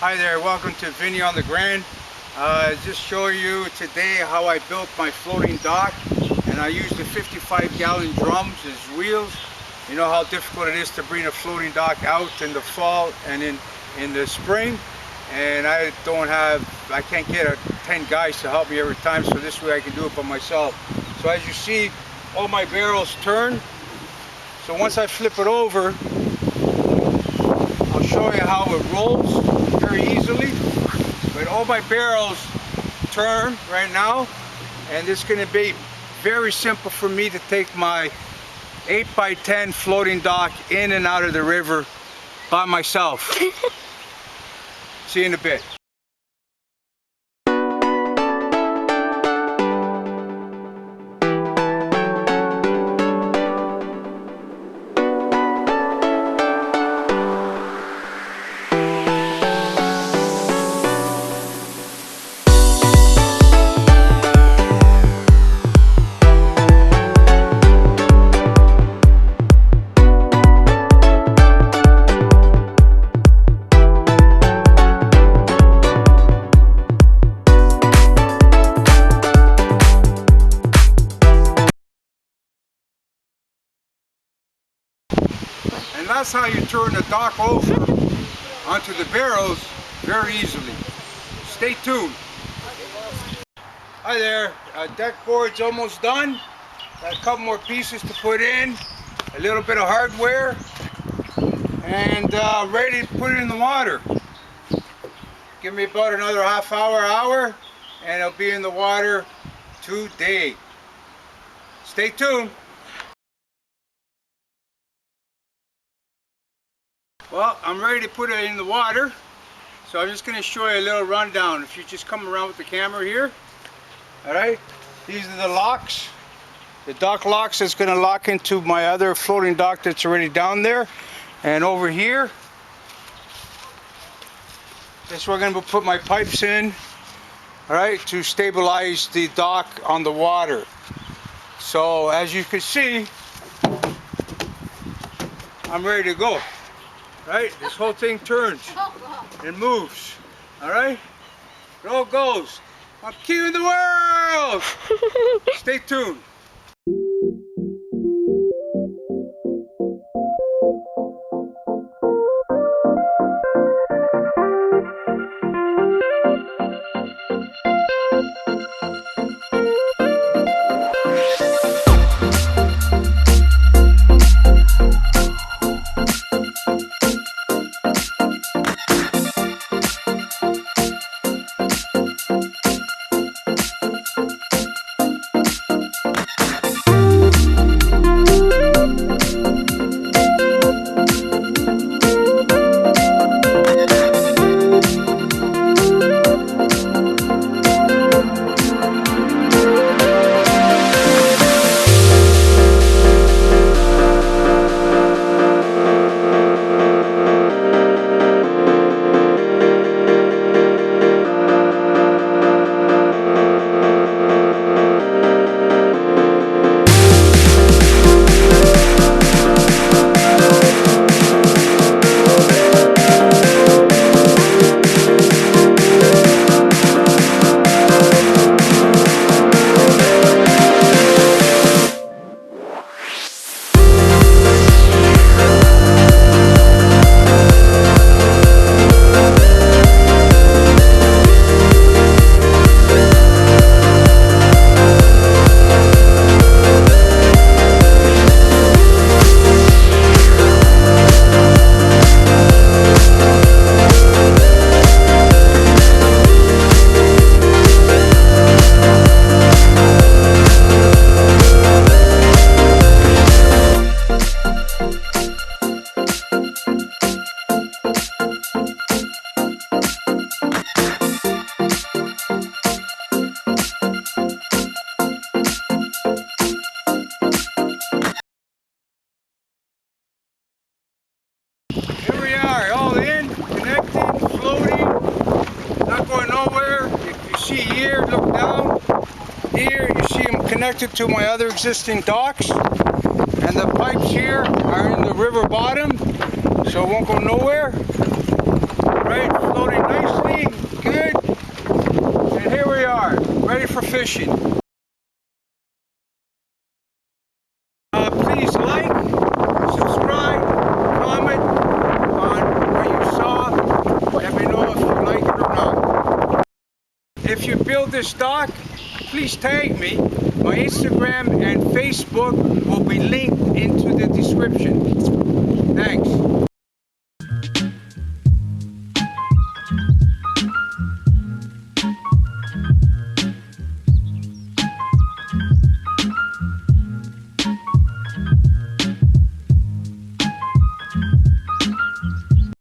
Hi there, welcome to Vinny on the Grand. Just showing you today how I built my floating dock, and I used the 55-gallon drums as wheels. You know how difficult it is to bring a floating dock out in the fall and in the spring, and I can't get 10 guys to help me every time, so this way I can do it by myself. So as you see, all my barrels turn. So once I flip it over, I'll show you how it rolls very easily. But all my barrels turn right now, and it's going to be very simple for me to take my 8x10 floating dock in and out of the river by myself. See you in a bit. And that's how you turn the dock over onto the barrels very easily. Stay tuned. Hi there, deck board's almost done. Got a couple more pieces to put in, a little bit of hardware, and ready to put it in the water. Give me about another half hour, and it'll be in the water today. Stay tuned. Well, I'm ready to put it in the water, so I'm just going to show you a little rundown. If you just come around with the camera here, alright, these are the locks, the dock locks that's going to lock into my other floating dock that's already down there. And over here, that's where I'm going to put my pipes in, alright, to stabilize the dock on the water. So as you can see, I'm ready to go. Right, this whole thing turns and moves. All right, it all goes. I'm king of the world. Stay tuned. Here we are, all in, connected, floating, not going nowhere. If you see here, look down. Here you see them connected to my other existing docks. And the pipes here are in the river bottom, so it won't go nowhere. right? Floating nicely, good. And here we are, ready for fishing. Please like, subscribe, comment on what you saw. Let me know if you like it or not. If you build this dock, please tag me. My Instagram and Facebook will be linked into the description. Thanks.